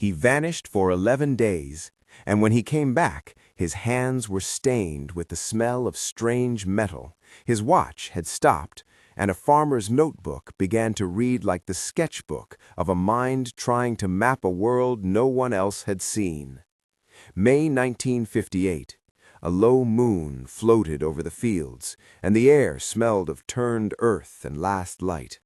He vanished for 11 days, and when he came back, his hands were stained with the smell of strange metal. His watch had stopped, and a farmer's notebook began to read like the sketchbook of a mind trying to map a world no one else had seen. May 1958. A low moon floated over the fields, and the air smelled of turned earth and last light.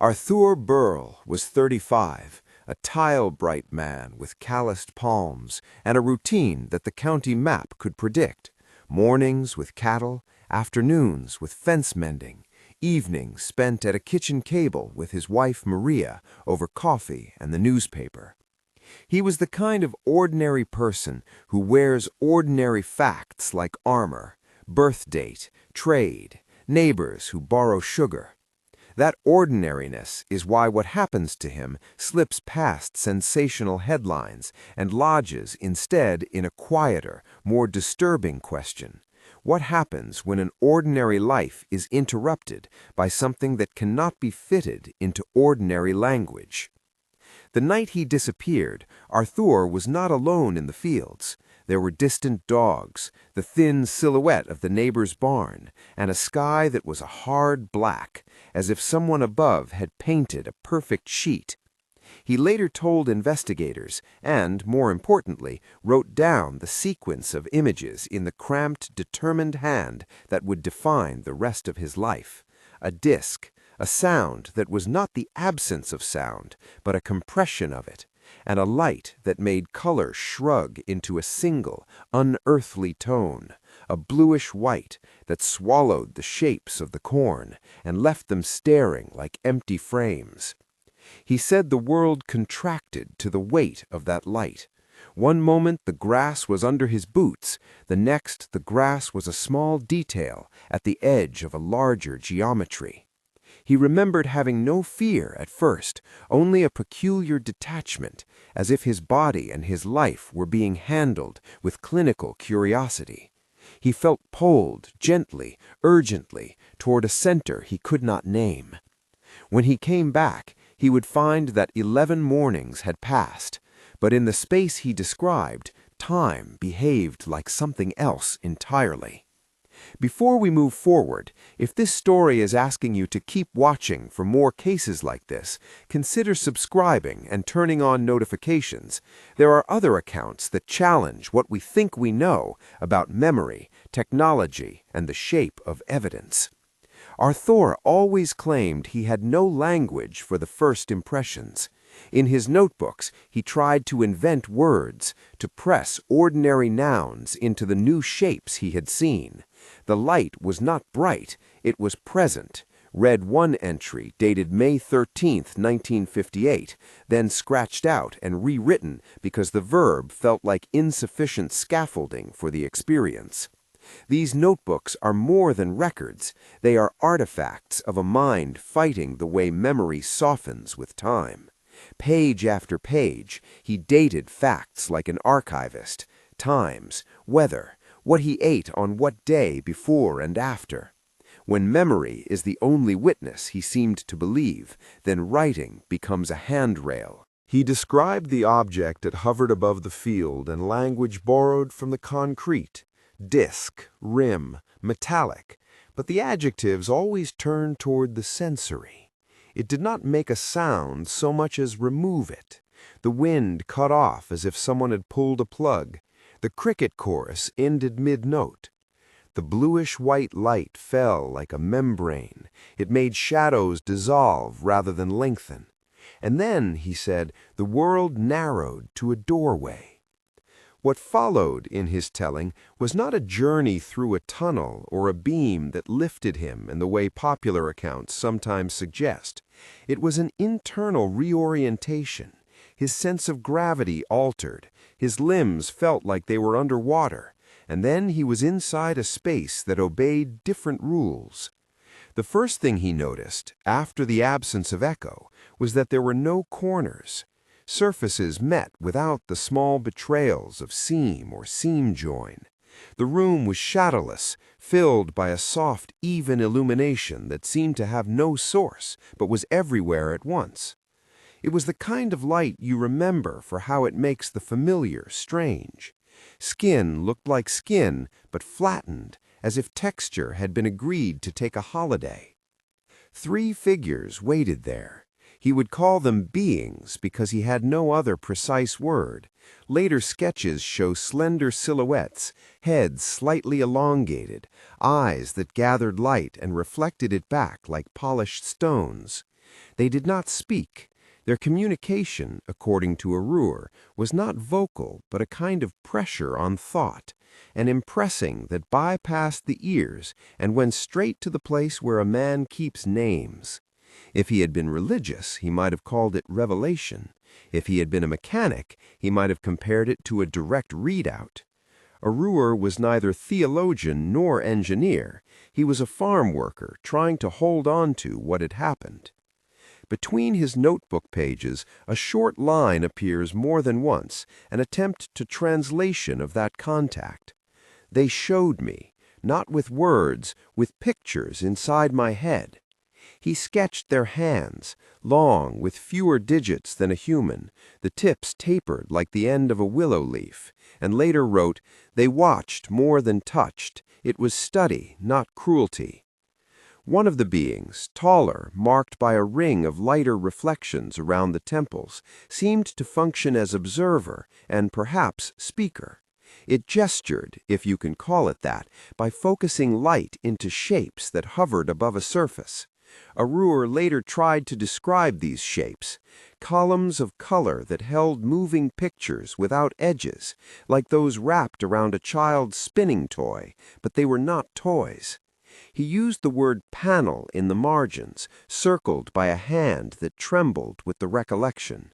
Arur Berle was 35, a tile-bright man with calloused palms and a routine that the county map could predict. Mornings with cattle, afternoons with fence mending, evenings spent at a kitchen table with his wife Maria over coffee and the newspaper. He was the kind of ordinary person who wears ordinary facts like armor, birth date, trade, neighbors who borrow sugar. That ordinariness is why what happens to him slips past sensational headlines and lodges instead in a quieter, more disturbing question. What happens when an ordinary life is interrupted by something that cannot be fitted into ordinary language? The night he disappeared, Arur was not alone in the fields. There were distant dogs, the thin silhouette of the neighbor's barn, and a sky that was a hard black, as if someone above had painted a perfect sheet. He later told investigators and, more importantly, wrote down the sequence of images in the cramped, determined hand that would define the rest of his life. A disc, a sound that was not the absence of sound, but a compression of it, and a light that made color shrug into a single, unearthly tone, a bluish white that swallowed the shapes of the corn and left them staring like empty frames. He said the world contracted to the weight of that light. One moment the grass was under his boots, the next the grass was a small detail at the edge of a larger geometry. He remembered having no fear at first, only a peculiar detachment, as if his body and his life were being handled with clinical curiosity. He felt pulled gently, urgently, toward a center he could not name. When he came back, he would find that 11 mornings had passed, but in the space he described, time behaved like something else entirely. Before we move forward, if this story is asking you to keep watching for more cases like this, consider subscribing and turning on notifications. There are other accounts that challenge what we think we know about memory, technology, and the shape of evidence. Arur always claimed he had no language for the first impressions. In his notebooks, he tried to invent words, to press ordinary nouns into the new shapes he had seen. The light was not bright, it was present. Read one entry dated May 13, 1958, then scratched out and rewritten because the verb felt like insufficient scaffolding for the experience. These notebooks are more than records. They are artifacts of a mind fighting the way memory softens with time. Page after page, he dated facts like an archivist, times, weather, what he ate on what day before and after. When memory is the only witness he seemed to believe, then writing becomes a handrail. He described the object that hovered above the field in language borrowed from the concrete, disc, rim, metallic, but the adjectives always turned toward the sensory. It did not make a sound so much as remove it. The wind cut off as if someone had pulled a plug. The cricket chorus ended mid-note. The bluish-white light fell like a membrane. It made shadows dissolve rather than lengthen. And then, he said, the world narrowed to a doorway. What followed in his telling was not a journey through a tunnel or a beam that lifted him in the way popular accounts sometimes suggest. It was an internal reorientation. His sense of gravity altered. His limbs felt like they were underwater. And then he was inside a space that obeyed different rules. The first thing he noticed, after the absence of echo, was that there were no corners. Surfaces met without the small betrayals of seam or seam join. The room was shadowless, filled by a soft, even illumination that seemed to have no source, but was everywhere at once. It was the kind of light you remember for how it makes the familiar strange. Skin looked like skin, but flattened, as if texture had been agreed to take a holiday. 3 figures waited there. He would call them beings because he had no other precise word. Later sketches show slender silhouettes, heads slightly elongated, eyes that gathered light and reflected it back like polished stones. They did not speak. Their communication, according to Arur, was not vocal but a kind of pressure on thought, an impressing that bypassed the ears and went straight to the place where a man keeps names. If he had been religious, he might have called it revelation. If he had been a mechanic, he might have compared it to a direct readout. Arur was neither theologian nor engineer. He was a farm worker trying to hold on to what had happened. Between his notebook pages, a short line appears more than once, an attempt to translation of that contact. They showed me, not with words, with pictures inside my head. He sketched their hands, long, with fewer digits than a human, the tips tapered like the end of a willow leaf, and later wrote, "They watched more than touched. It was study, not cruelty." One of the beings, taller, marked by a ring of lighter reflections around the temples, seemed to function as observer and perhaps speaker. It gestured, if you can call it that, by focusing light into shapes that hovered above a surface. Arur later tried to describe these shapes, columns of color that held moving pictures without edges, like those wrapped around a child's spinning toy, but they were not toys. He used the word panel in the margins, circled by a hand that trembled with the recollection.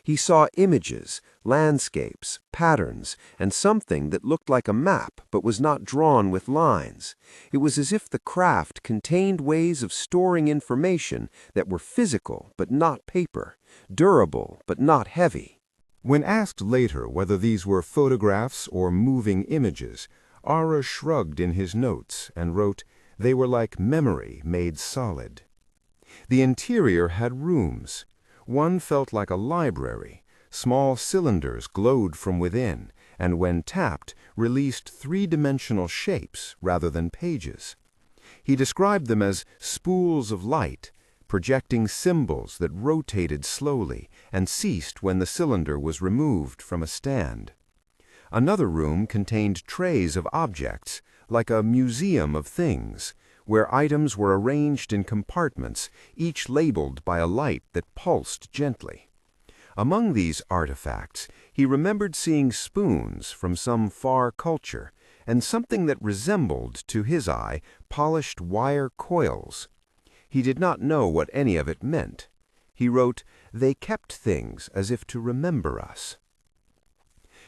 He saw images, landscapes, patterns, and something that looked like a map but was not drawn with lines. It was as if the craft contained ways of storing information that were physical but not paper, durable but not heavy. When asked later whether these were photographs or moving images, Arur shrugged in his notes and wrote, "They were like memory made solid." The interior had rooms. One felt like a library. Small cylinders glowed from within, and when tapped, released 3-dimensional shapes rather than pages. He described them as spools of light, projecting symbols that rotated slowly and ceased when the cylinder was removed from a stand. Another room contained trays of objects, like a museum of things, where items were arranged in compartments, each labeled by a light that pulsed gently. Among these artifacts, he remembered seeing spoons from some far culture, and something that resembled, to his eye, polished wire coils. He did not know what any of it meant. He wrote, "They kept things as if to remember us."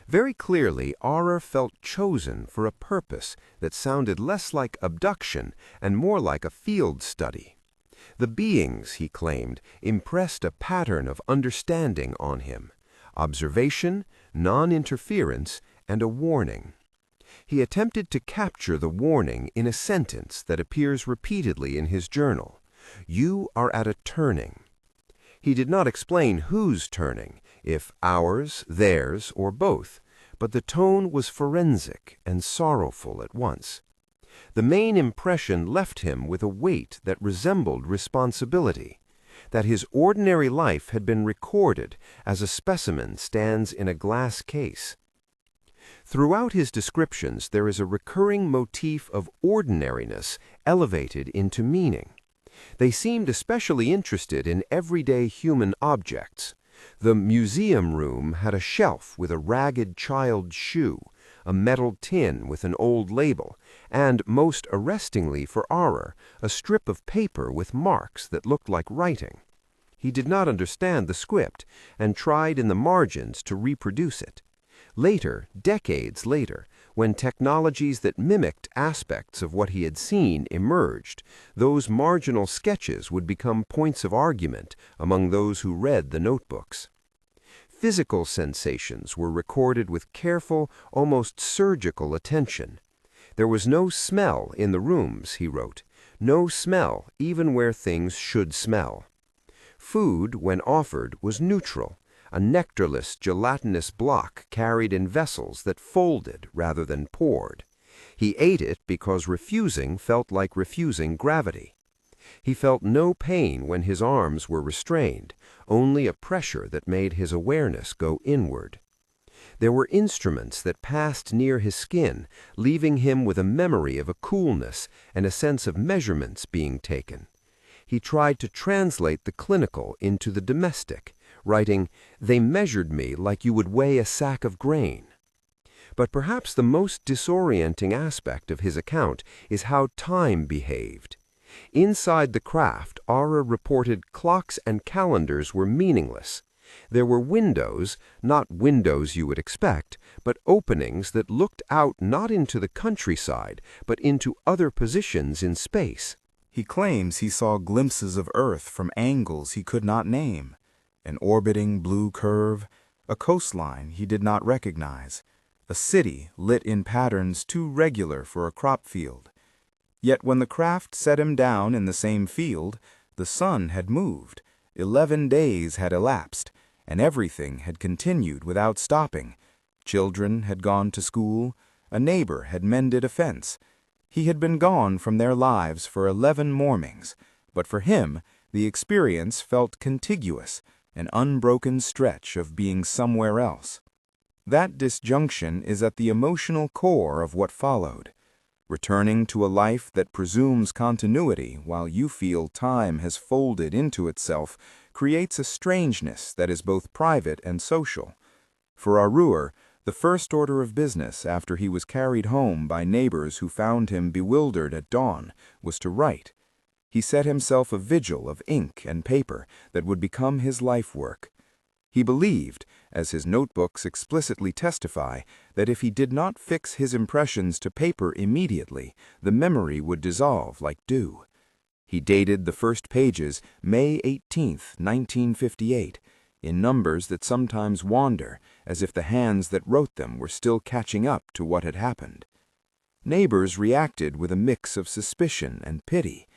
Very clearly, Arur felt chosen for a purpose that sounded less like abduction and more like a field study. The beings, he claimed, impressed a pattern of understanding on him: observation, non-interference, and a warning. He attempted to capture the warning in a sentence that appears repeatedly in his journal: "You are at a turning." He did not explain whose turning, if ours, theirs, or both, but the tone was forensic and sorrowful at once. The main impression left him with a weight that resembled responsibility, that his ordinary life had been recorded as a specimen stands in a glass case. Throughout his descriptions there is a recurring motif of ordinariness elevated into meaning. They seemed especially interested in everyday human objects. The museum room had a shelf with a ragged child's shoe, a metal tin with an old label, and, most arrestingly for Arur, a strip of paper with marks that looked like writing. He did not understand the script and tried in the margins to reproduce it. Later, decades later, when technologies that mimicked aspects of what he had seen emerged, those marginal sketches would become points of argument among those who read the notebooks. Physical sensations were recorded with careful, almost surgical attention. There was no smell in the rooms, he wrote, no smell even where things should smell. Food, when offered, was neutral, a nectarless, gelatinous block carried in vessels that folded rather than poured. He ate it because refusing felt like refusing gravity. He felt no pain when his arms were restrained, only a pressure that made his awareness go inward. There were instruments that passed near his skin, leaving him with a memory of a coolness and a sense of measurements being taken. He tried to translate the clinical into the domestic, writing, "They measured me like you would weigh a sack of grain." But perhaps the most disorienting aspect of his account is how time behaved. Inside the craft, Arur reported clocks and calendars were meaningless. There were windows, not windows you would expect, but openings that looked out not into the countryside, but into other positions in space. He claims he saw glimpses of Earth from angles he could not name, an orbiting blue curve, a coastline he did not recognize, a city lit in patterns too regular for a crop field. Yet when the craft set him down in the same field, the sun had moved, 11 days had elapsed, and everything had continued without stopping. Children had gone to school, a neighbor had mended a fence. He had been gone from their lives for 11 mornings, but for him the experience felt contiguous, an unbroken stretch of being somewhere else. That disjunction is at the emotional core of what followed. Returning to a life that presumes continuity while you feel time has folded into itself creates a strangeness that is both private and social. For Arur, the first order of business after he was carried home by neighbors who found him bewildered at dawn was to write. He set himself a vigil of ink and paper that would become his life work. He believed, as his notebooks explicitly testify, that if he did not fix his impressions to paper immediately, the memory would dissolve like dew. He dated the first pages May 18, 1958, in numbers that sometimes wander, as if the hands that wrote them were still catching up to what had happened. Neighbors reacted with a mix of suspicion and pity.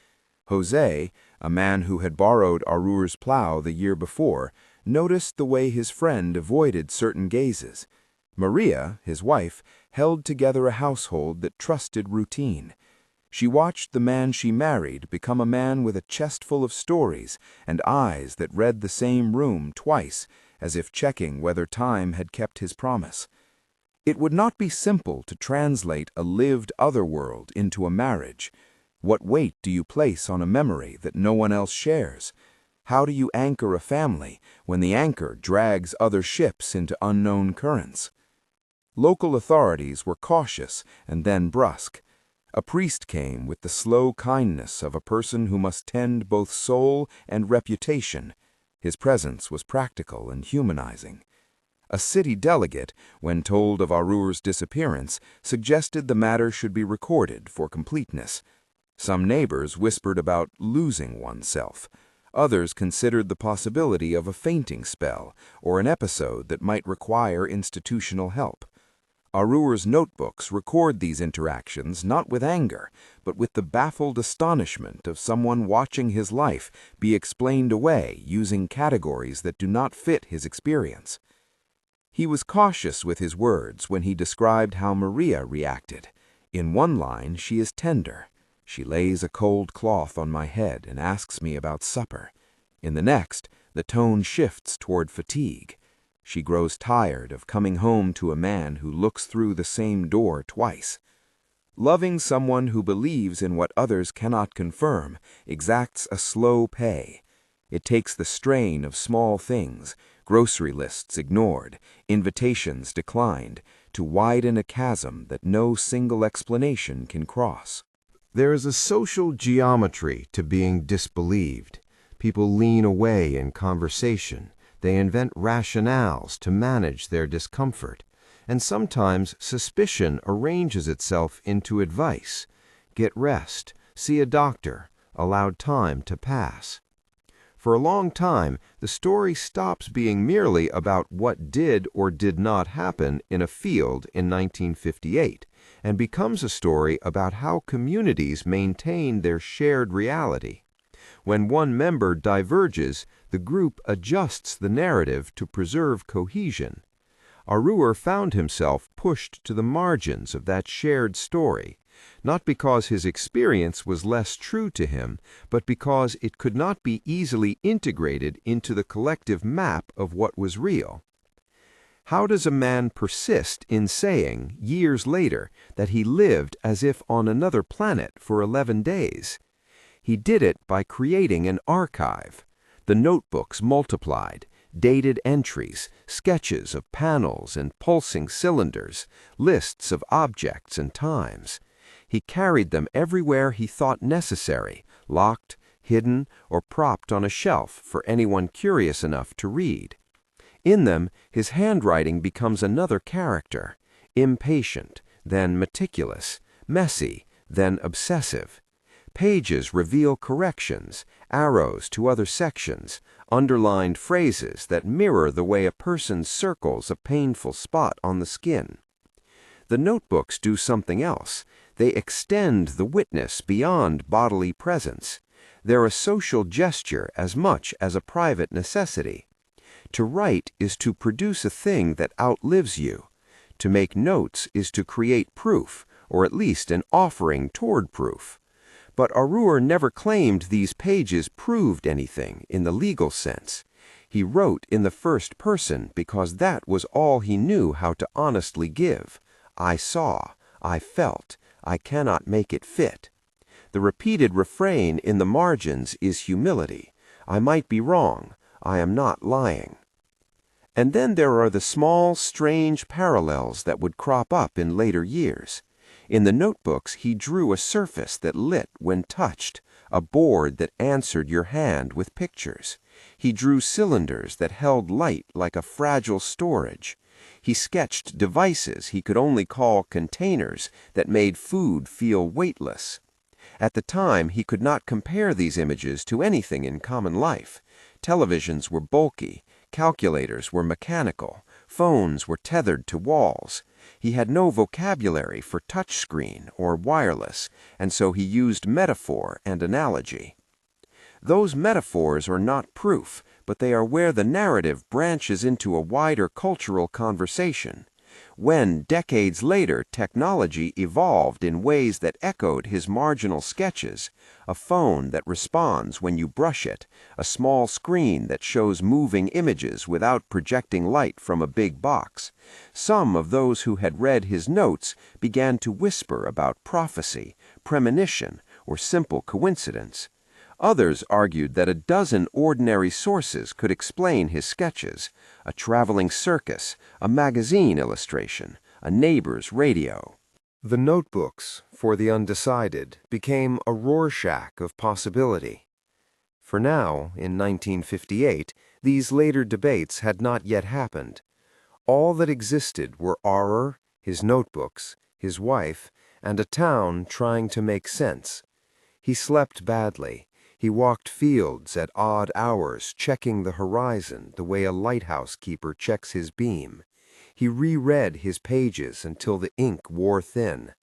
Jose, a man who had borrowed Arur's plow the year before, noticed the way his friend avoided certain gazes. Maria, his wife, held together a household that trusted routine. She watched the man she married become a man with a chest full of stories and eyes that read the same room twice, as if checking whether time had kept his promise. It would not be simple to translate a lived otherworld into a marriage. What weight do you place on a memory that no one else shares? How do you anchor a family when the anchor drags other ships into unknown currents? Local authorities were cautious and then brusque. A priest came with the slow kindness of a person who must tend both soul and reputation. His presence was practical and humanizing. A city delegate, when told of Arur's disappearance, suggested the matter should be recorded for completeness. Some neighbors whispered about losing oneself. Others considered the possibility of a fainting spell or an episode that might require institutional help. Arur's notebooks record these interactions not with anger, but with the baffled astonishment of someone watching his life be explained away using categories that do not fit his experience. He was cautious with his words when he described how Maria reacted. In one line, she is tender. She lays a cold cloth on my head and asks me about supper. In the next, the tone shifts toward fatigue. She grows tired of coming home to a man who looks through the same door twice. Loving someone who believes in what others cannot confirm exacts a slow pay. It takes the strain of small things, grocery lists ignored, invitations declined, to widen a chasm that no single explanation can cross. There is a social geometry to being disbelieved. People lean away in conversation. They invent rationales to manage their discomfort. And sometimes suspicion arranges itself into advice. Get rest, see a doctor, allow time to pass. For a long time, the story stops being merely about what did or did not happen in a field in 1958 and becomes a story about how communities maintain their shared reality. When one member diverges, The group adjusts the narrative to preserve cohesion. Arur found himself pushed to the margins of that shared story, not because his experience was less true to him, but because it could not be easily integrated into the collective map of what was real. How does a man persist in saying, years later, that he lived as if on another planet for 11 days? He did it by creating an archive. The notebooks multiplied, dated entries, sketches of panels and pulsing cylinders, lists of objects and times. He carried them everywhere he thought necessary, locked, hidden, or propped on a shelf for anyone curious enough to read. In them, his handwriting becomes another character, impatient, then meticulous, messy, then obsessive. Pages reveal corrections, arrows to other sections, underlined phrases that mirror the way a person circles a painful spot on the skin. The notebooks do something else. They extend the witness beyond bodily presence. They're a social gesture as much as a private necessity. To write is to produce a thing that outlives you. To make notes is to create proof, or at least an offering toward proof. But Arur never claimed these pages proved anything in the legal sense. He wrote in the first person because that was all he knew how to honestly give. I saw, I felt, I cannot make it fit. The repeated refrain in the margins is humility. I might be wrong. I am not lying. And then there are the small, strange parallels that would crop up in later years. In the notebooks, he drew a surface that lit when touched, a board that answered your hand with pictures. He drew cylinders that held light like a fragile storage. He sketched devices he could only call containers that made food feel weightless. At the time, he could not compare these images to anything in common life. Televisions were bulky, calculators were mechanical, phones were tethered to walls. He had no vocabulary for touchscreen or wireless, and so he used metaphor and analogy. Those metaphors are not proof, but they are where the narrative branches into a wider cultural conversation. When, decades later, technology evolved in ways that echoed his marginal sketches, a phone that responds when you brush it, a small screen that shows moving images without projecting light from a big box, some of those who had read his notes began to whisper about prophecy, premonition, or simple coincidence. Others argued that a dozen ordinary sources could explain his sketches: a traveling circus, a magazine illustration, a neighbor's radio. The notebooks, for the undecided, became a Rorschach of possibility. For now, in 1958, these later debates had not yet happened. All that existed were Arur, his notebooks, his wife, and a town trying to make sense. He slept badly. He walked fields at odd hours, checking the horizon the way a lighthouse keeper checks his beam. He reread his pages until the ink wore thin.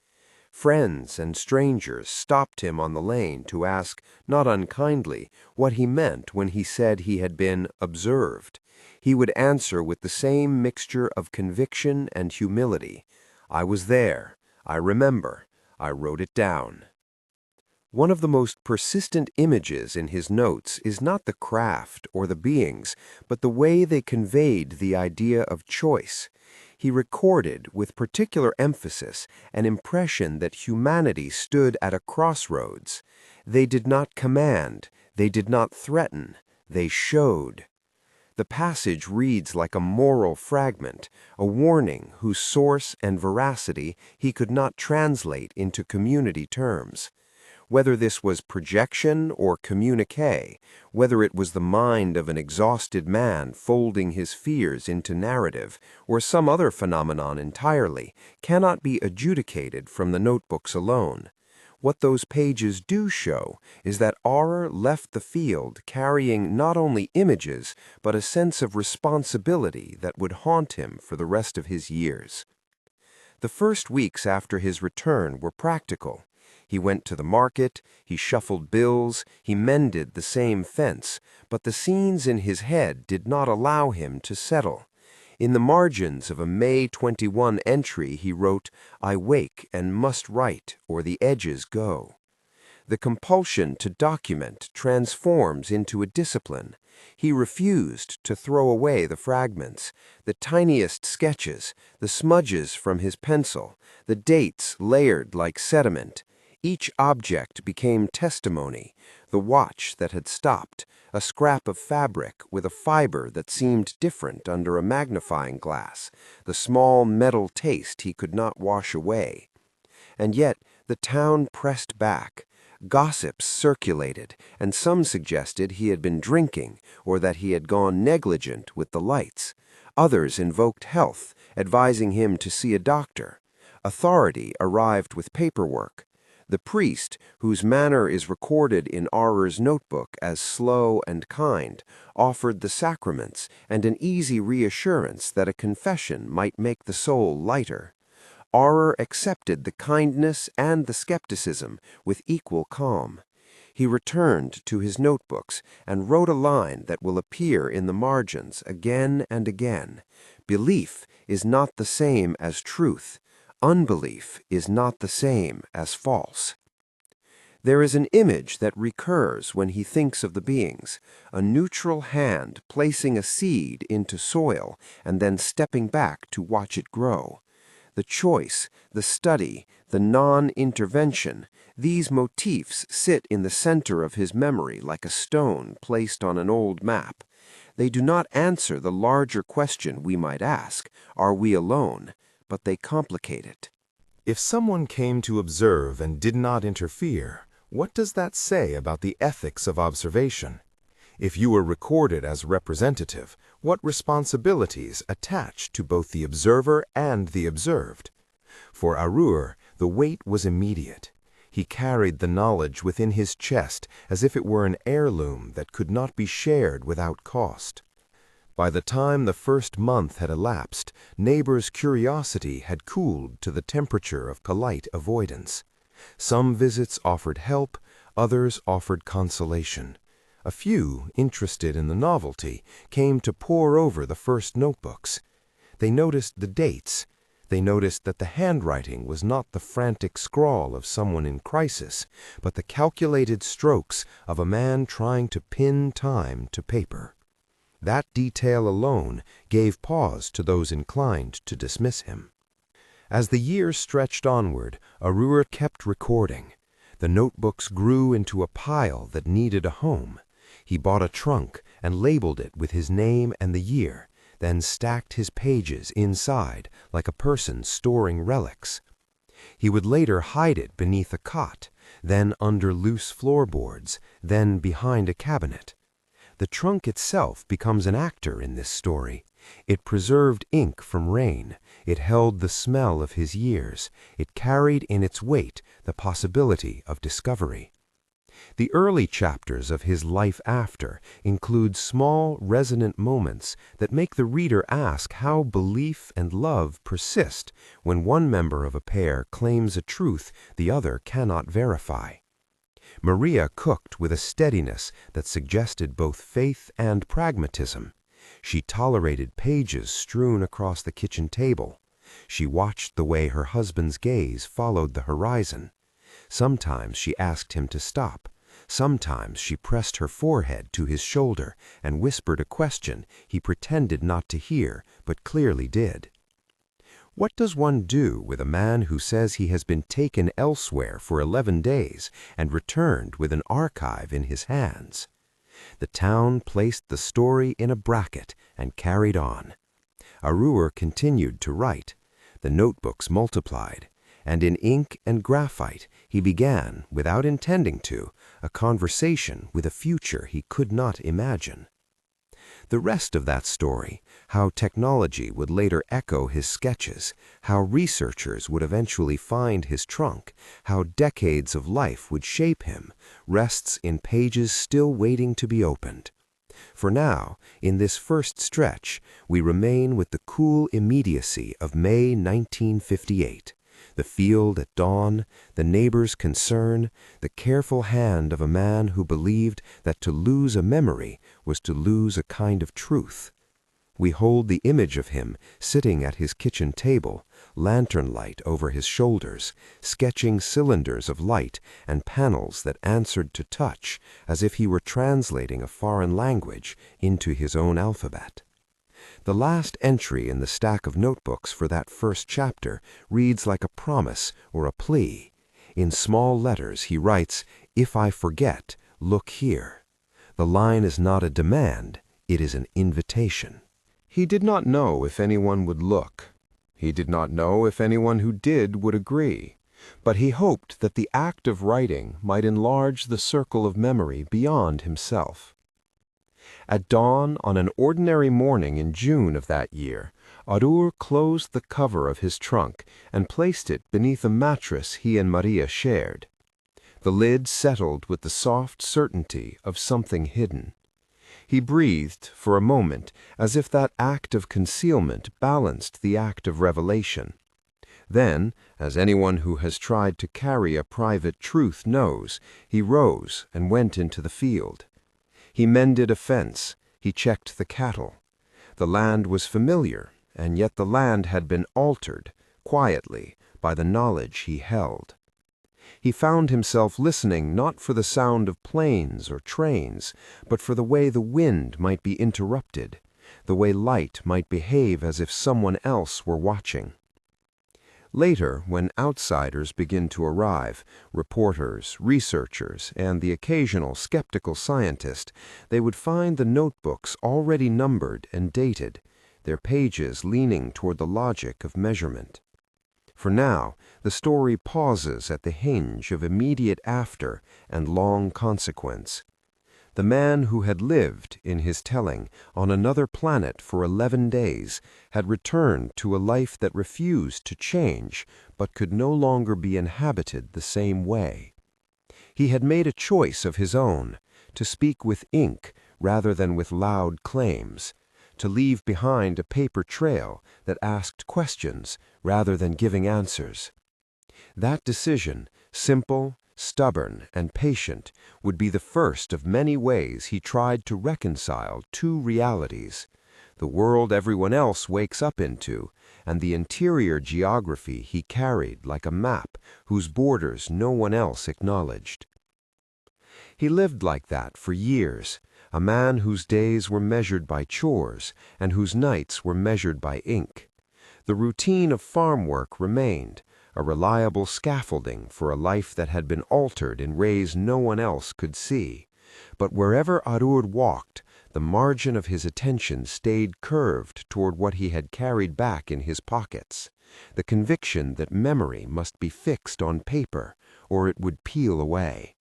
Friends and strangers stopped him on the lane to ask, not unkindly, what he meant when he said he had been observed. He would answer with the same mixture of conviction and humility. I was there. I remember. I wrote it down. One of the most persistent images in his notes is not the craft or the beings, but the way they conveyed the idea of choice. He recorded, with particular emphasis, an impression that humanity stood at a crossroads. They did not command, they did not threaten, they showed. The passage reads like a moral fragment, a warning whose source and veracity he could not translate into community terms. Whether this was projection or communique, whether it was the mind of an exhausted man folding his fears into narrative, or some other phenomenon entirely, cannot be adjudicated from the notebooks alone. What those pages do show is that Arur left the field carrying not only images, but a sense of responsibility that would haunt him for the rest of his years. The first weeks after his return were practical. He went to the market, he shuffled bills, he mended the same fence, but the scenes in his head did not allow him to settle. In the margins of a May 21 entry he wrote, "I wake and must write, or the edges go." The compulsion to document transforms into a discipline. He refused to throw away the fragments, the tiniest sketches, the smudges from his pencil, the dates layered like sediment. Each object became testimony, the watch that had stopped, a scrap of fabric with a fiber that seemed different under a magnifying glass, the small metal taste he could not wash away. And yet the town pressed back. Gossips circulated, and some suggested he had been drinking or that he had gone negligent with the lights. Others invoked health, advising him to see a doctor. Authority arrived with paperwork. The priest, whose manner is recorded in Arur's notebook as slow and kind, offered the sacraments and an easy reassurance that a confession might make the soul lighter. Arur accepted the kindness and the skepticism with equal calm. He returned to his notebooks and wrote a line that will appear in the margins again and again. Belief is not the same as truth. Unbelief is not the same as false. There is an image that recurs when he thinks of the beings, a neutral hand placing a seed into soil and then stepping back to watch it grow. The choice, the study, the non-intervention, these motifs sit in the center of his memory like a stone placed on an old map. They do not answer the larger question we might ask, are we alone? But they complicate it. If someone came to observe and did not interfere, what does that say about the ethics of observation? If you were recorded as representative, what responsibilities attach to both the observer and the observed? For Arur, the weight was immediate. He carried the knowledge within his chest as if it were an heirloom that could not be shared without cost. By the time the first month had elapsed, neighbors' curiosity had cooled to the temperature of polite avoidance. Some visits offered help, others offered consolation. A few, interested in the novelty, came to pore over the first notebooks. They noticed the dates. They noticed that the handwriting was not the frantic scrawl of someone in crisis, but the calculated strokes of a man trying to pin time to paper. That detail alone gave pause to those inclined to dismiss him. As the years stretched onward, Arur kept recording. The notebooks grew into a pile that needed a home. He bought a trunk and labeled it with his name and the year, then stacked his pages inside like a person storing relics. He would later hide it beneath a cot, then under loose floorboards, then behind a cabinet. The trunk itself becomes an actor in this story. It preserved ink from rain. It held the smell of his years. It carried in its weight the possibility of discovery. The early chapters of his life after include small, resonant moments that make the reader ask how belief and love persist when one member of a pair claims a truth the other cannot verify. Maria cooked with a steadiness that suggested both faith and pragmatism. She tolerated pages strewn across the kitchen table. She watched the way her husband's gaze followed the horizon. Sometimes she asked him to stop. Sometimes she pressed her forehead to his shoulder and whispered a question he pretended not to hear, but clearly did. What does one do with a man who says he has been taken elsewhere for 11 days and returned with an archive in his hands? The town placed the story in a bracket and carried on. Arur continued to write. The notebooks multiplied, and in ink and graphite he began, without intending to, a conversation with a future he could not imagine. The rest of that story, how technology would later echo his sketches, how researchers would eventually find his trunk, how decades of life would shape him, rests in pages still waiting to be opened. For now, in this first stretch, we remain with the cool immediacy of May 1958. The field at dawn, the neighbor's concern, the careful hand of a man who believed that to lose a memory was to lose a kind of truth. We hold the image of him sitting at his kitchen table, lantern light over his shoulders, sketching cylinders of light and panels that answered to touch, as if he were translating a foreign language into his own alphabet. The last entry in the stack of notebooks for that first chapter reads like a promise or a plea. In small letters he writes, "If I forget, look here." The line is not a demand, it is an invitation. He did not know if anyone would look. He did not know if anyone who did would agree. But he hoped that the act of writing might enlarge the circle of memory beyond himself. At dawn on an ordinary morning in June of that year, Arur closed the cover of his trunk and placed it beneath a mattress he and Maria shared. The lid settled with the soft certainty of something hidden. He breathed for a moment as if that act of concealment balanced the act of revelation. Then, as anyone who has tried to carry a private truth knows, he rose and went into the field. He mended a fence, he checked the cattle. The land was familiar, and yet the land had been altered, quietly, by the knowledge he held. He found himself listening not for the sound of planes or trains, but for the way the wind might be interrupted, the way light might behave as if someone else were watching. Later, when outsiders begin to arrive, reporters, researchers, and the occasional skeptical scientist, they would find the notebooks already numbered and dated, their pages leaning toward the logic of measurement. For now, the story pauses at the hinge of immediate after and long consequence. The man who had lived, in his telling, on another planet for 11 days had returned to a life that refused to change but could no longer be inhabited the same way. He had made a choice of his own, to speak with ink rather than with loud claims, to leave behind a paper trail that asked questions rather than giving answers. That decision, simple, stubborn, and patient, would be the first of many ways he tried to reconcile two realities: the world everyone else wakes up into, and the interior geography he carried like a map whose borders no one else acknowledged. He lived like that for years, a man whose days were measured by chores and whose nights were measured by ink. The routine of farm work remained, a reliable scaffolding for a life that had been altered in ways no one else could see. But wherever Arur walked, the margin of his attention stayed curved toward what he had carried back in his pockets, the conviction that memory must be fixed on paper or it would peel away.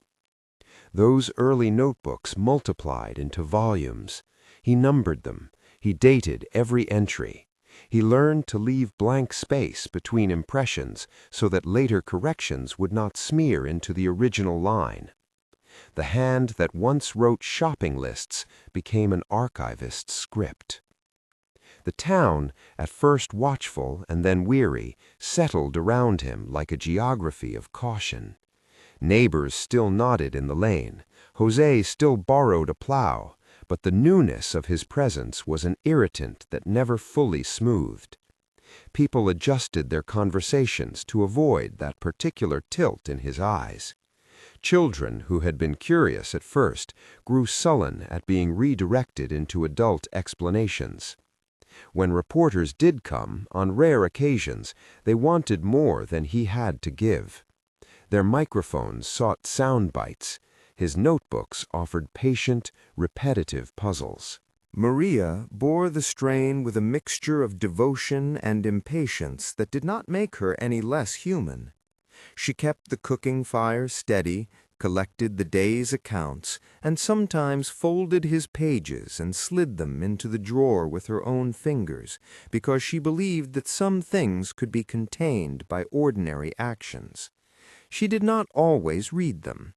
Those early notebooks multiplied into volumes. He numbered them. He dated every entry. He learned to leave blank space between impressions so that later corrections would not smear into the original line. The hand that once wrote shopping lists became an archivist's script. The town, at first watchful and then weary, settled around him like a geography of caution. Neighbors still nodded in the lane. Jose still borrowed a plow, but the newness of his presence was an irritant that never fully smoothed. People adjusted their conversations to avoid that particular tilt in his eyes. Children who had been curious at first grew sullen at being redirected into adult explanations. When reporters did come, on rare occasions, they wanted more than he had to give. Their microphones sought sound bites. His notebooks offered patient, repetitive puzzles. Maria bore the strain with a mixture of devotion and impatience that did not make her any less human. She kept the cooking fire steady, collected the day's accounts, and sometimes folded his pages and slid them into the drawer with her own fingers, because she believed that some things could be contained by ordinary actions. She did not always read them.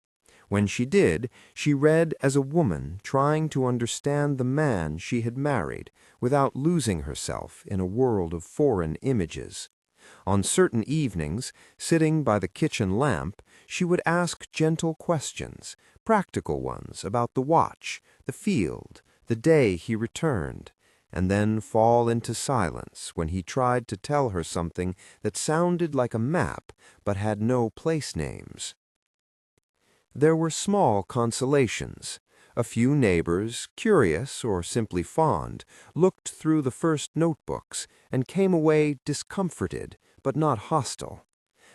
When she did, she read as a woman trying to understand the man she had married without losing herself in a world of foreign images. On certain evenings, sitting by the kitchen lamp, she would ask gentle questions, practical ones about the watch, the field, the day he returned, and then fall into silence when he tried to tell her something that sounded like a map but had no place names. There were small consolations. A few neighbors, curious or simply fond, looked through the first notebooks and came away discomforted but not hostile.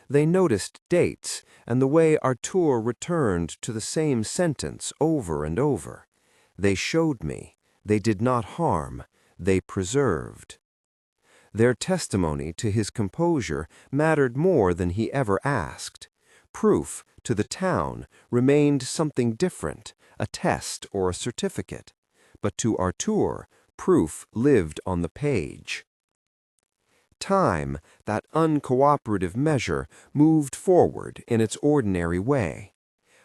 They noticed dates and the way Artur returned to the same sentence over and over. They showed me. They did not harm. They preserved. Their testimony to his composure mattered more than he ever asked. Proof, to the town, remained something different, a test or a certificate. But to Artur, proof lived on the page. Time, that uncooperative measure, moved forward in its ordinary way.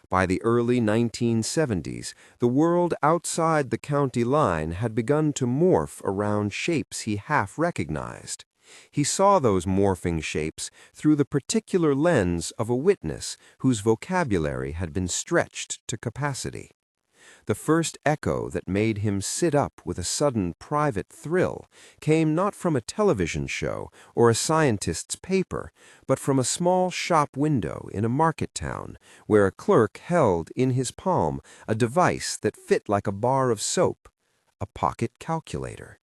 By the early 1970s, the world outside the county line had begun to morph around shapes he half recognized. He saw those morphing shapes through the particular lens of a witness whose vocabulary had been stretched to capacity. The first echo that made him sit up with a sudden private thrill came not from a television show or a scientist's paper, but from a small shop window in a market town where a clerk held in his palm a device that fit like a bar of soap, a pocket calculator.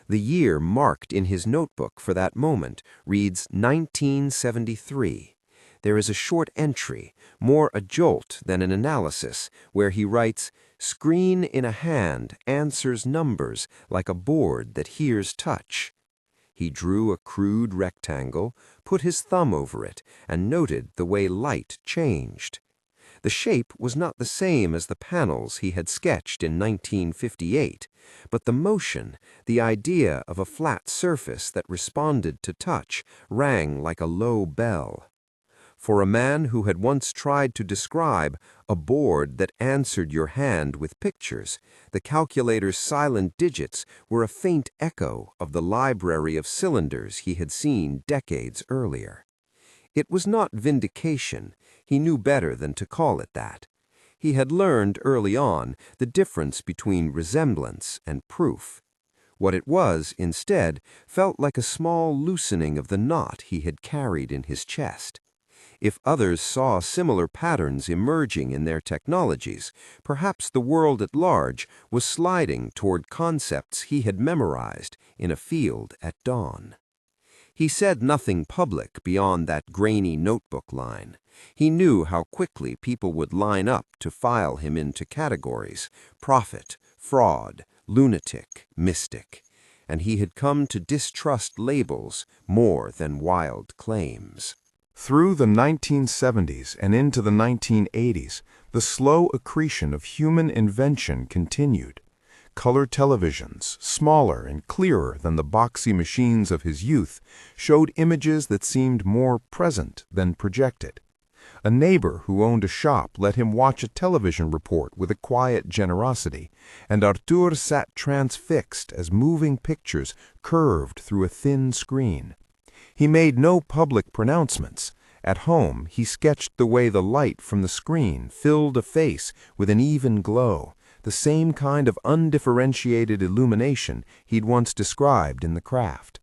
The year marked in his notebook for that moment reads 1973. There is a short entry, more a jolt than an analysis, where he writes, "Screen in a hand answers numbers like a board that hears touch." He drew a crude rectangle, put his thumb over it, and noted the way light changed. The shape was not the same as the panels he had sketched in 1958, but the motion, the idea of a flat surface that responded to touch, rang like a low bell. For a man who had once tried to describe a board that answered your hand with pictures, the calculator's silent digits were a faint echo of the library of cylinders he had seen decades earlier. It was not vindication. He knew better than to call it that. He had learned early on the difference between resemblance and proof. What it was, instead, felt like a small loosening of the knot he had carried in his chest. If others saw similar patterns emerging in their technologies, perhaps the world at large was sliding toward concepts he had memorized in a field at dawn. He said nothing public beyond that grainy notebook line. He knew how quickly people would line up to file him into categories: prophet, fraud, lunatic, mystic. And he had come to distrust labels more than wild claims. Through the 1970s and into the 1980s, the slow accretion of human invention continued. Color televisions, smaller and clearer than the boxy machines of his youth, showed images that seemed more present than projected. A neighbor who owned a shop let him watch a television report with a quiet generosity, and Artur sat transfixed as moving pictures curved through a thin screen. He made no public pronouncements. At home, he sketched the way the light from the screen filled a face with an even glow, the same kind of undifferentiated illumination he'd once described in the craft.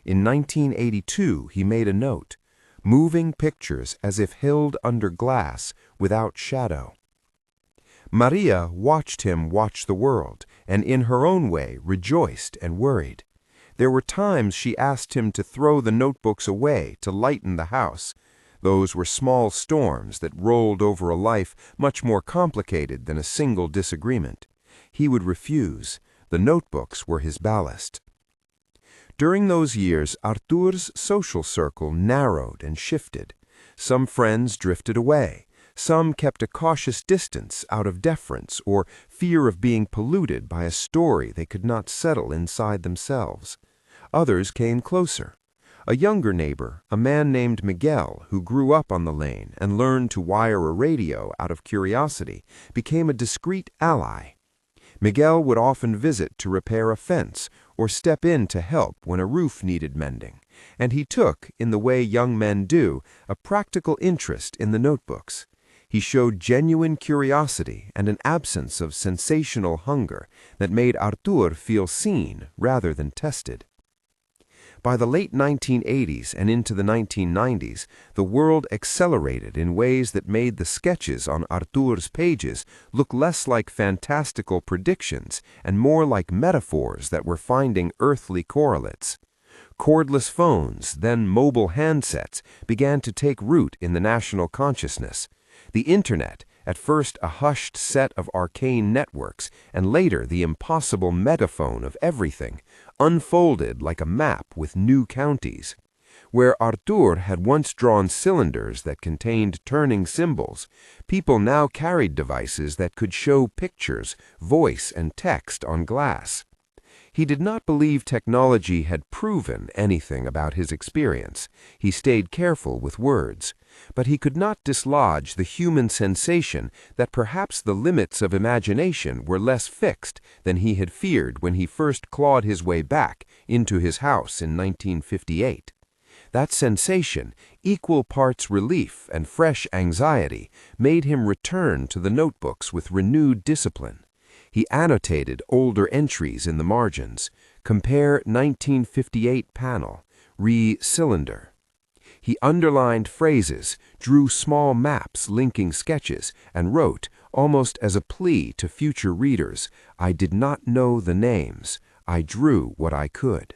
In 1982, he made a note: moving pictures as if held under glass without shadow. Maria watched him watch the world, and in her own way rejoiced and worried. There were times she asked him to throw the notebooks away to lighten the house. Those were small storms that rolled over a life much more complicated than a single disagreement. He would refuse. The notebooks were his ballast. During those years, Artur's social circle narrowed and shifted. Some friends drifted away. Some kept a cautious distance out of deference or fear of being polluted by a story they could not settle inside themselves. Others came closer. A younger neighbor, a man named Miguel, who grew up on the lane and learned to wire a radio out of curiosity, became a discreet ally. Miguel would often visit to repair a fence or step in to help when a roof needed mending. And he took, in the way young men do, a practical interest in the notebooks. He showed genuine curiosity and an absence of sensational hunger that made Artur feel seen rather than tested. By the late 1980s and into the 1990s, the world accelerated in ways that made the sketches on Artur's pages look less like fantastical predictions and more like metaphors that were finding earthly correlates. Cordless phones, then mobile handsets, began to take root in the national consciousness. The Internet, at first a hushed set of arcane networks and later the impossible megaphone of everything, unfolded like a map with new counties. Where Artur had once drawn cylinders that contained turning symbols, people now carried devices that could show pictures, voice, and text on glass. He did not believe technology had proven anything about his experience. He stayed careful with words. But he could not dislodge the human sensation that perhaps the limits of imagination were less fixed than he had feared when he first clawed his way back into his house in 1958. That sensation, equal parts relief and fresh anxiety, made him return to the notebooks with renewed discipline. He annotated older entries in the margins. Compare 1958 panel, re-cylinder. He underlined phrases, drew small maps linking sketches, and wrote, almost as a plea to future readers, "I did not know the names. I drew what I could."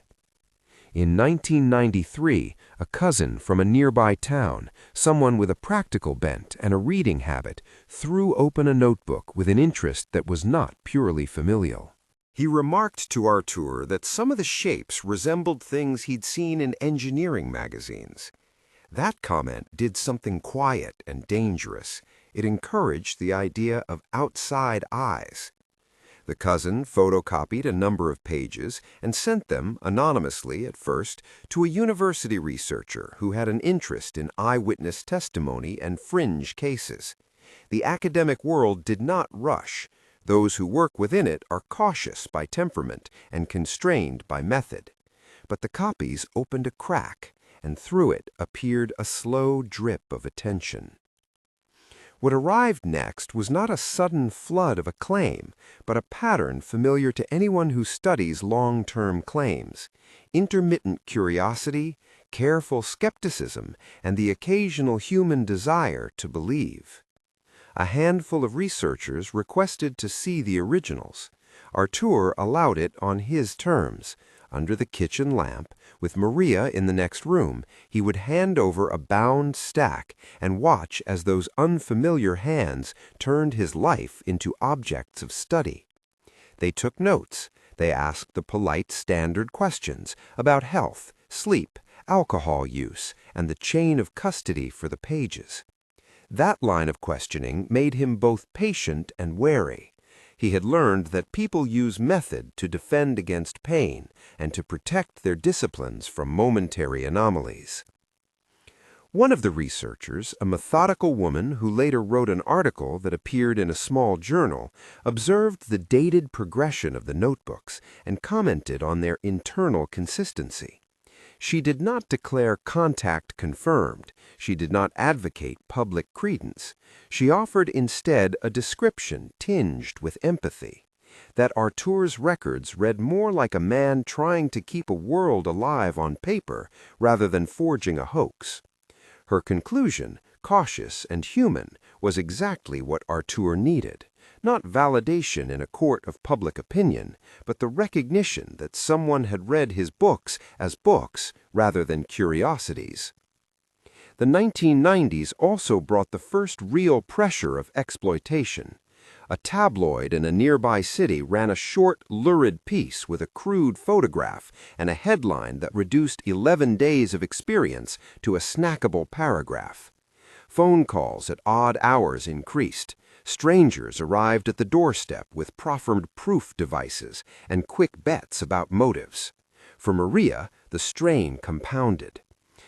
In 1993, a cousin from a nearby town, someone with a practical bent and a reading habit, threw open a notebook with an interest that was not purely familial. He remarked to Artur that some of the shapes resembled things he'd seen in engineering magazines. That comment did something quiet and dangerous. It encouraged the idea of outside eyes. The cousin photocopied a number of pages and sent them, anonymously at first, to a university researcher who had an interest in eyewitness testimony and fringe cases. The academic world did not rush. Those who work within it are cautious by temperament and constrained by method. But the copies opened a crack, and through it appeared a slow drip of attention. What arrived next was not a sudden flood of acclaim, but a pattern familiar to anyone who studies long-term claims: intermittent curiosity, careful skepticism, and the occasional human desire to believe. A handful of researchers requested to see the originals. Artur allowed it on his terms. Under the kitchen lamp, with Maria in the next room, he would hand over a bound stack and watch as those unfamiliar hands turned his life into objects of study. They took notes. They asked the polite standard questions about health, sleep, alcohol use, and the chain of custody for the pages. That line of questioning made him both patient and wary. He had learned that people use method to defend against pain and to protect their disciplines from momentary anomalies. One of the researchers, a methodical woman who later wrote an article that appeared in a small journal, observed the dated progression of the notebooks and commented on their internal consistency. She did not declare contact confirmed. She did not advocate public credence. She offered instead a description tinged with empathy. That Artur's records read more like a man trying to keep a world alive on paper rather than forging a hoax. Her conclusion, cautious and human, was exactly what Artur needed. Not validation in a court of public opinion, but the recognition that someone had read his books as books rather than curiosities. The 1990s also brought the first real pressure of exploitation. A tabloid in a nearby city ran a short, lurid piece with a crude photograph and a headline that reduced 11 days of experience to a snackable paragraph. Phone calls at odd hours increased. Strangers arrived at the doorstep with proffered proof devices and quick bets about motives. For Maria, the strain compounded.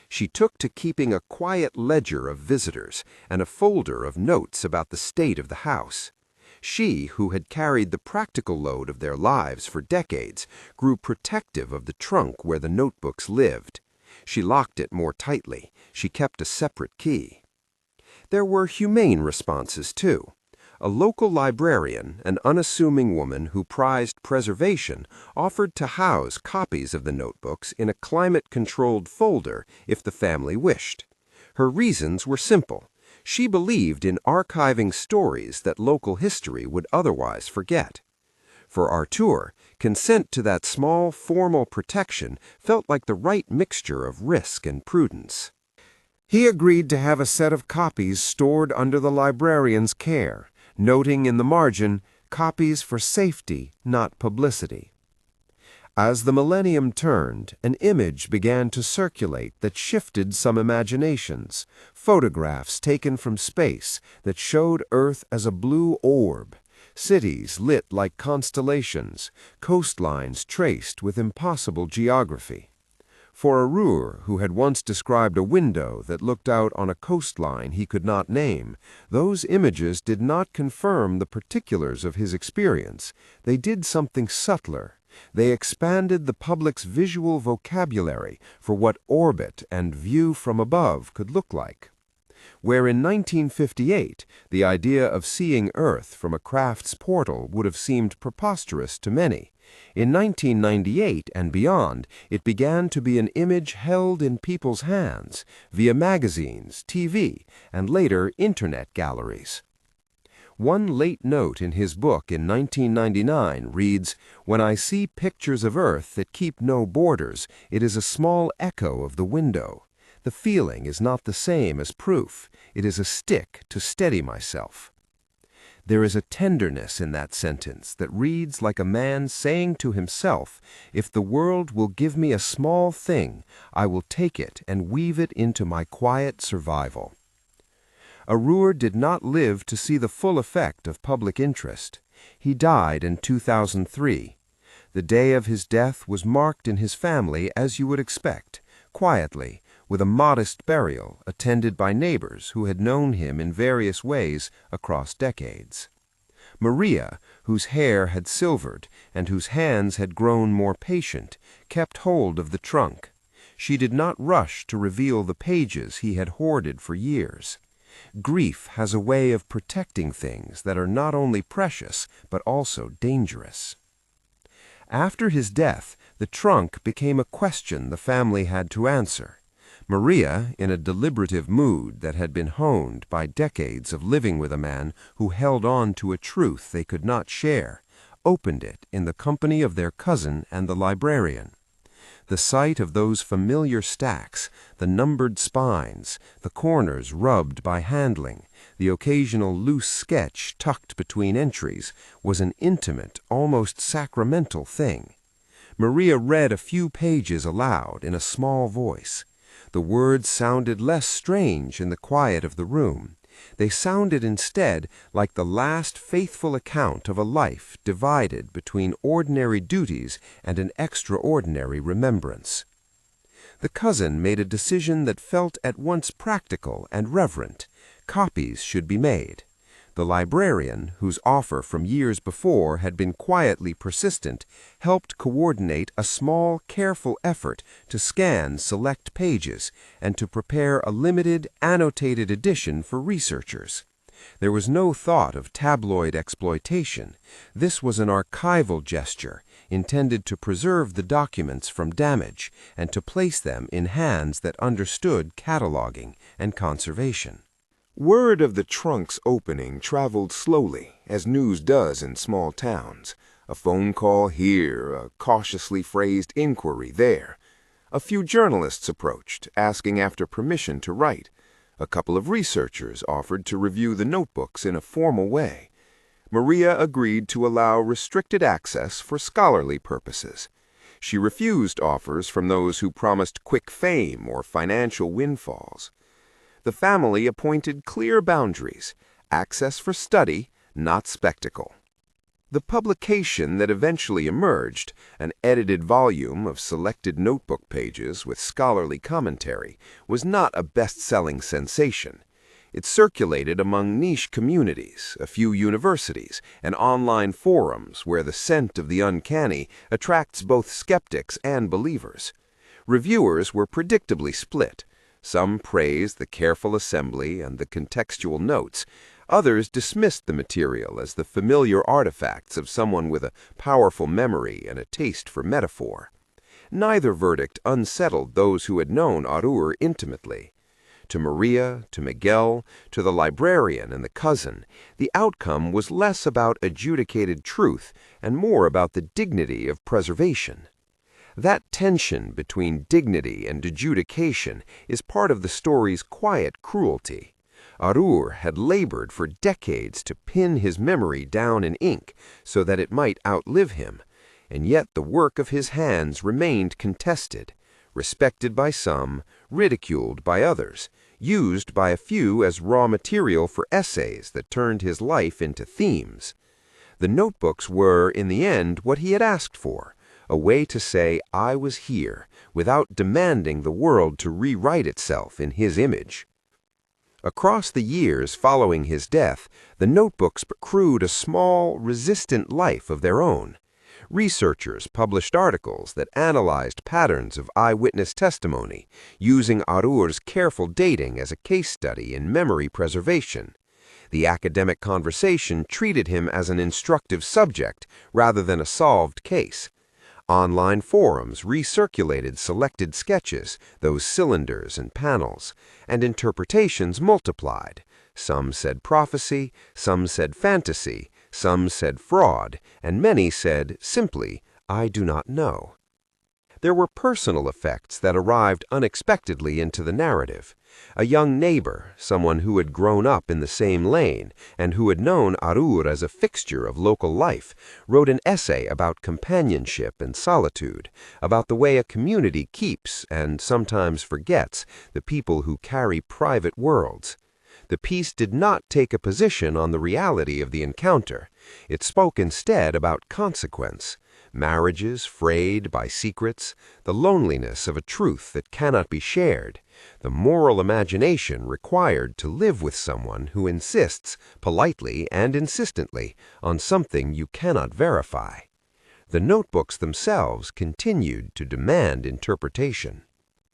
She took to keeping a quiet ledger of visitors and a folder of notes about the state of the house. She, who had carried the practical load of their lives for decades, grew protective of the trunk where the notebooks lived. She locked it more tightly. She kept a separate key. There were humane responses, too. A local librarian, an unassuming woman who prized preservation, offered to house copies of the notebooks in a climate-controlled folder if the family wished. Her reasons were simple. She believed in archiving stories that local history would otherwise forget. For Artur, consent to that small, formal protection felt like the right mixture of risk and prudence. He agreed to have a set of copies stored under the librarian's care, noting in the margin, "Copies for safety, not publicity." As the millennium turned, an image began to circulate that shifted some imaginations, photographs taken from space that showed Earth as a blue orb, cities lit like constellations, coastlines traced with impossible geography. For Arur, who had once described a window that looked out on a coastline he could not name, those images did not confirm the particulars of his experience. They did something subtler. They expanded the public's visual vocabulary for what orbit and view from above could look like. Where in 1958 the idea of seeing Earth from a craft's portal would have seemed preposterous to many, in 1998 and beyond, it began to be an image held in people's hands via magazines, TV, and later Internet galleries. One late note in his book in 1999 reads, "When I see pictures of Earth that keep no borders, it is a small echo of the window. The feeling is not the same as proof. It is a stick to steady myself." There is a tenderness in that sentence that reads like a man saying to himself, "If the world will give me a small thing, I will take it and weave it into my quiet survival." Arur did not live to see the full effect of public interest. He died in 2003. The day of his death was marked in his family as you would expect, quietly, with a modest burial attended by neighbors who had known him in various ways across decades. Maria, whose hair had silvered and whose hands had grown more patient, kept hold of the trunk. She did not rush to reveal the pages he had hoarded for years. Grief has a way of protecting things that are not only precious but also dangerous. After his death, the trunk became a question the family had to answer. Maria, in a deliberative mood that had been honed by decades of living with a man who held on to a truth they could not share, opened it in the company of their cousin and the librarian. The sight of those familiar stacks, the numbered spines, the corners rubbed by handling, the occasional loose sketch tucked between entries, was an intimate, almost sacramental thing. Maria read a few pages aloud in a small voice. The words sounded less strange in the quiet of the room. They sounded instead like the last faithful account of a life divided between ordinary duties and an extraordinary remembrance. The cousin made a decision that felt at once practical and reverent. Copies should be made. The librarian, whose offer from years before had been quietly persistent, helped coordinate a small, careful effort to scan select pages and to prepare a limited, annotated edition for researchers. There was no thought of tabloid exploitation. This was an archival gesture intended to preserve the documents from damage and to place them in hands that understood cataloging and conservation. Word of the trunk's opening traveled slowly, as news does in small towns. A phone call here, a cautiously phrased inquiry there. A few journalists approached, asking after permission to write. A couple of researchers offered to review the notebooks in a formal way. Maria agreed to allow restricted access for scholarly purposes. She refused offers from those who promised quick fame or financial windfalls. The family appointed clear boundaries, access for study, not spectacle. The publication that eventually emerged, an edited volume of selected notebook pages with scholarly commentary, was not a best-selling sensation. It circulated among niche communities, a few universities, and online forums where the scent of the uncanny attracts both skeptics and believers. Reviewers were predictably split. Some praised the careful assembly and the contextual notes. Others dismissed the material as the familiar artifacts of someone with a powerful memory and a taste for metaphor. Neither verdict unsettled those who had known Arur intimately. To Maria, to Miguel, to the librarian and the cousin, the outcome was less about adjudicated truth and more about the dignity of preservation. That tension between dignity and adjudication is part of the story's quiet cruelty. Arur had labored for decades to pin his memory down in ink so that it might outlive him, and yet the work of his hands remained contested, respected by some, ridiculed by others, used by a few as raw material for essays that turned his life into themes. The notebooks were, in the end, what he had asked for, a way to say, "I was here," without demanding the world to rewrite itself in his image. Across the years following his death, the notebooks accrued a small, resistant life of their own. Researchers published articles that analyzed patterns of eyewitness testimony, using Arur's careful dating as a case study in memory preservation. The academic conversation treated him as an instructive subject rather than a solved case. Online forums recirculated selected sketches, those cylinders and panels, and interpretations multiplied. Some said prophecy, some said fantasy, some said fraud, and many said, simply, "I do not know." There were personal effects that arrived unexpectedly into the narrative. A young neighbor, someone who had grown up in the same lane and who had known Arur as a fixture of local life, wrote an essay about companionship and solitude, about the way a community keeps and sometimes forgets the people who carry private worlds. The piece did not take a position on the reality of the encounter. It spoke instead about consequence, marriages frayed by secrets, the loneliness of a truth that cannot be shared, the moral imagination required to live with someone who insists, politely and insistently, on something you cannot verify. The notebooks themselves continued to demand interpretation.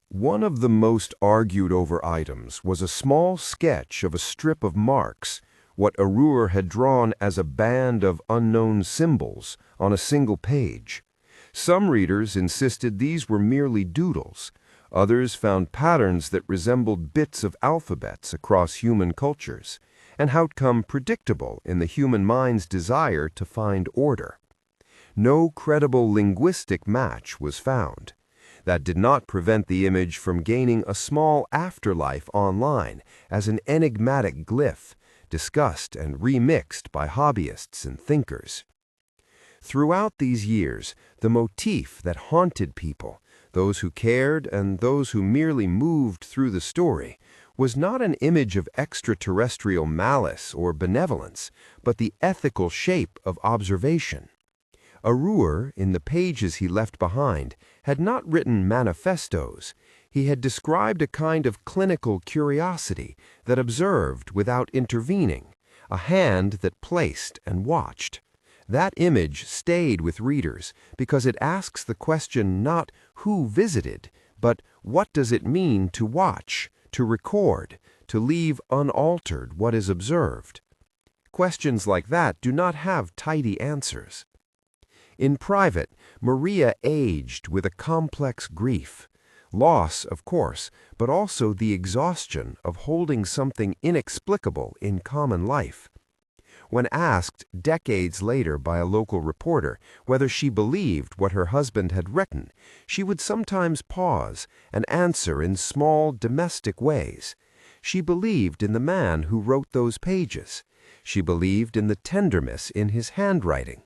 One of the most argued over items was a small sketch of a strip of marks, what Arur had drawn as a band of unknown symbols on a single page. Some readers insisted these were merely doodles. Others found patterns that resembled bits of alphabets across human cultures, an outcome predictable in the human mind's desire to find order. No credible linguistic match was found. That did not prevent the image from gaining a small afterlife online as an enigmatic glyph, discussed and remixed by hobbyists and thinkers. Throughout these years, the motif that haunted people, those who cared and those who merely moved through the story, was not an image of extraterrestrial malice or benevolence, but the ethical shape of observation. Arur, in the pages he left behind, had not written manifestos. He had described a kind of clinical curiosity that observed without intervening, a hand that placed and watched. That image stayed with readers because it asks the question not who visited, but what does it mean to watch, to record, to leave unaltered what is observed. Questions like that do not have tidy answers. In private, Maria aged with a complex grief. Loss, of course, but also the exhaustion of holding something inexplicable in common life. When asked decades later by a local reporter whether she believed what her husband had written, she would sometimes pause and answer in small domestic ways. She believed in the man who wrote those pages. She believed in the tenderness in his handwriting.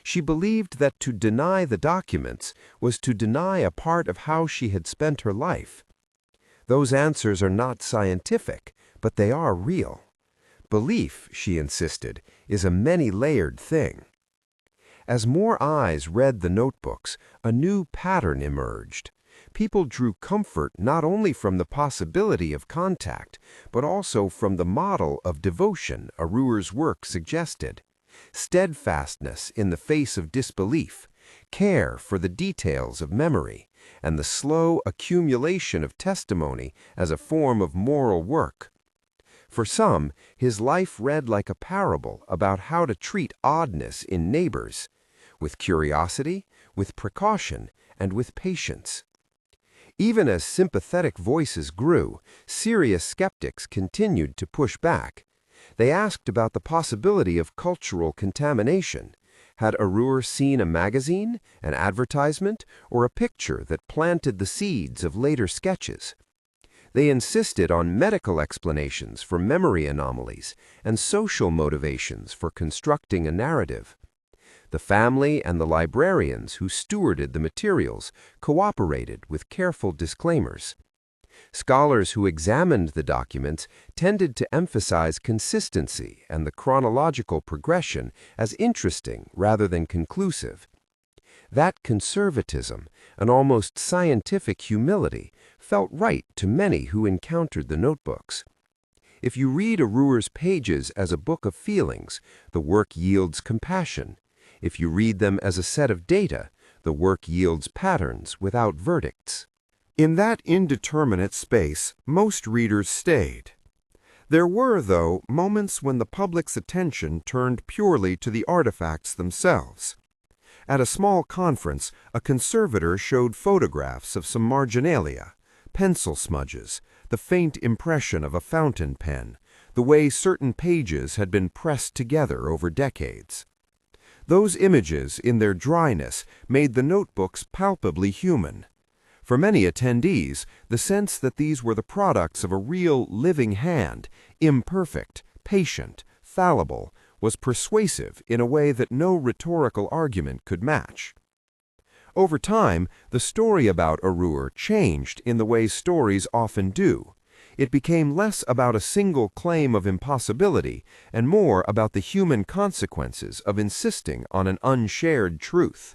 She believed that to deny the documents was to deny a part of how she had spent her life. Those answers are not scientific, but they are real. Belief, she insisted, is a many-layered thing. As more eyes read the notebooks, a new pattern emerged. People drew comfort not only from the possibility of contact, but also from the model of devotion Arur's work suggested. Steadfastness in the face of disbelief, care for the details of memory, and the slow accumulation of testimony as a form of moral work. For some, his life read like a parable about how to treat oddness in neighbors, with curiosity, with precaution, and with patience. Even as sympathetic voices grew, serious skeptics continued to push back. They asked about the possibility of cultural contamination. Had Arur seen a magazine, an advertisement, or a picture that planted the seeds of later sketches? They insisted on medical explanations for memory anomalies and social motivations for constructing a narrative. The family and the librarians who stewarded the materials cooperated with careful disclaimers. Scholars who examined the documents tended to emphasize consistency and the chronological progression as interesting rather than conclusive. That conservatism, an almost scientific humility, felt right to many who encountered the notebooks. If you read Arur's pages as a book of feelings, the work yields compassion. If you read them as a set of data, the work yields patterns without verdicts. In that indeterminate space, most readers stayed. There were, though, moments when the public's attention turned purely to the artifacts themselves. At a small conference, a conservator showed photographs of some marginalia, pencil smudges, the faint impression of a fountain pen, the way certain pages had been pressed together over decades. Those images, in their dryness, made the notebooks palpably human. For many attendees, the sense that these were the products of a real, living hand, imperfect, patient, fallible, was persuasive in a way that no rhetorical argument could match. Over time, the story about Arur changed in the way stories often do. It became less about a single claim of impossibility and more about the human consequences of insisting on an unshared truth.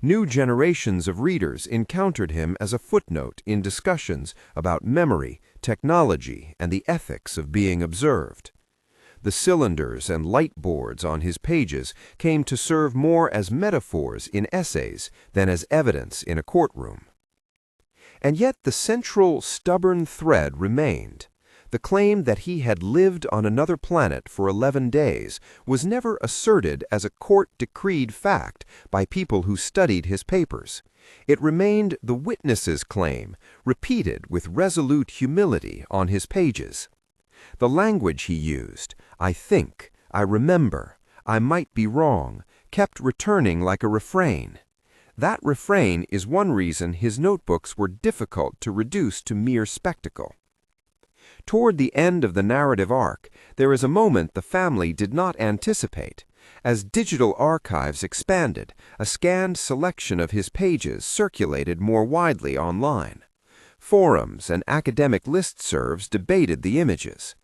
New generations of readers encountered him as a footnote in discussions about memory, technology, and the ethics of being observed. The cylinders and light boards on his pages came to serve more as metaphors in essays than as evidence in a courtroom. And yet the central, stubborn thread remained. The claim that he had lived on another planet for 11 days was never asserted as a court-decreed fact by people who studied his papers. It remained the witness's claim, repeated with resolute humility on his pages. The language he used, I think, I remember, I might be wrong, kept returning like a refrain. That refrain is one reason his notebooks were difficult to reduce to mere spectacle. Toward the end of the narrative arc, there is a moment the family did not anticipate. As digital archives expanded, a scanned selection of his pages circulated more widely online. Forums and academic listservs debated the images.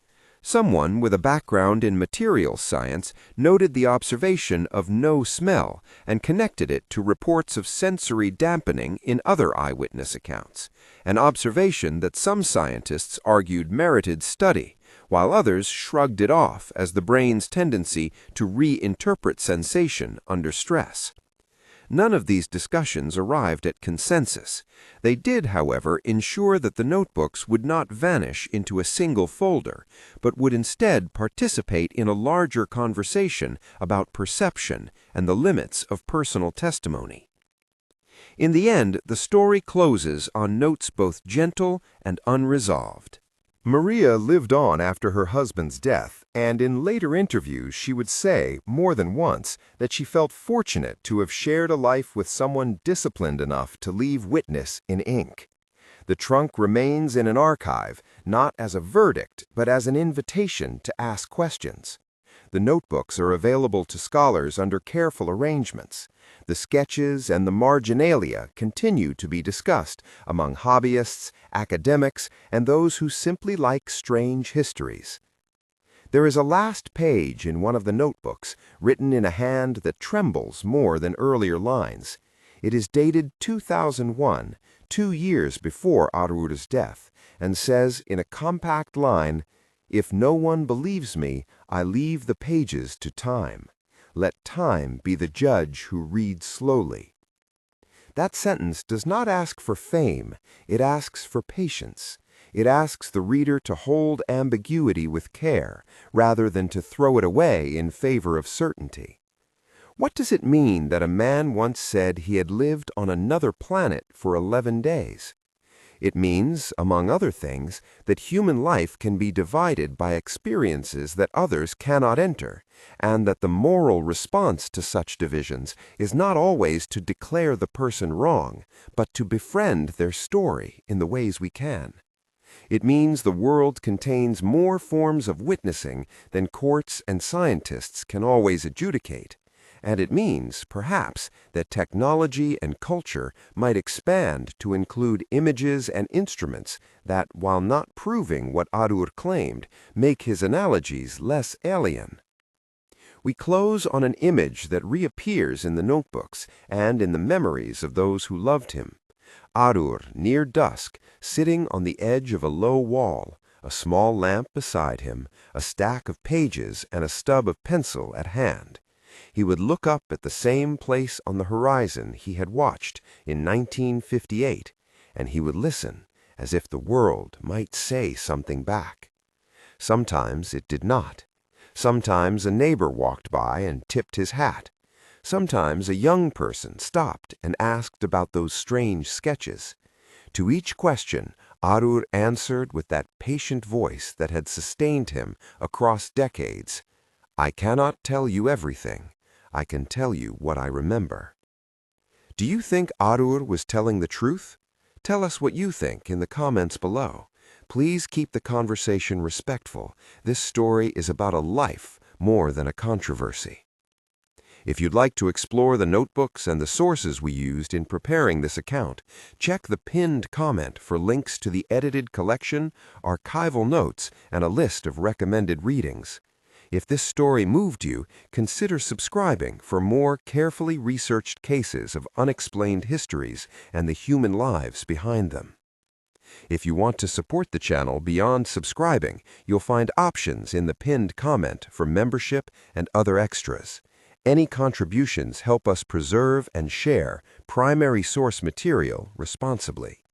Someone with a background in materials science noted the observation of no smell and connected it to reports of sensory dampening in other eyewitness accounts, an observation that some scientists argued merited study, while others shrugged it off as the brain's tendency to reinterpret sensation under stress. None of these discussions arrived at consensus. They did, however, ensure that the notebooks would not vanish into a single folder, but would instead participate in a larger conversation about perception and the limits of personal testimony. In the end, the story closes on notes both gentle and unresolved. Maria lived on after her husband's death, and in later interviews she would say, more than once, that she felt fortunate to have shared a life with someone disciplined enough to leave witness in ink. The trunk remains in an archive, not as a verdict, but as an invitation to ask questions. The notebooks are available to scholars under careful arrangements. The sketches and the marginalia continue to be discussed among hobbyists, academics, and those who simply like strange histories. There is a last page in one of the notebooks, written in a hand that trembles more than earlier lines. It is dated 2001, 2 years before Arur's death, and says in a compact line, "If no one believes me, I leave the pages to time. Let time be the judge who reads slowly." That sentence does not ask for fame, it asks for patience. It asks the reader to hold ambiguity with care, rather than to throw it away in favor of certainty. What does it mean that a man once said he had lived on another planet for 11 days? It means, among other things, that human life can be divided by experiences that others cannot enter, and that the moral response to such divisions is not always to declare the person wrong, but to befriend their story in the ways we can. It means the world contains more forms of witnessing than courts and scientists can always adjudicate. And it means, perhaps, that technology and culture might expand to include images and instruments that, while not proving what Arur claimed, make his analogies less alien. We close on an image that reappears in the notebooks and in the memories of those who loved him. Arur, near dusk, sitting on the edge of a low wall, a small lamp beside him, a stack of pages and a stub of pencil at hand. He would look up at the same place on the horizon he had watched in 1958, and he would listen as if the world might say something back. Sometimes it did not. Sometimes a neighbor walked by and tipped his hat. Sometimes a young person stopped and asked about those strange sketches. To each question, Arur answered with that patient voice that had sustained him across decades. I cannot tell you everything. I can tell you what I remember. Do you think Arur was telling the truth? Tell us what you think in the comments below. Please keep the conversation respectful. This story is about a life more than a controversy. If you'd like to explore the notebooks and the sources we used in preparing this account, check the pinned comment for links to the edited collection, archival notes, and a list of recommended readings. If this story moved you, consider subscribing for more carefully researched cases of unexplained histories and the human lives behind them. If you want to support the channel beyond subscribing, you'll find options in the pinned comment for membership and other extras. Any contributions help us preserve and share primary source material responsibly.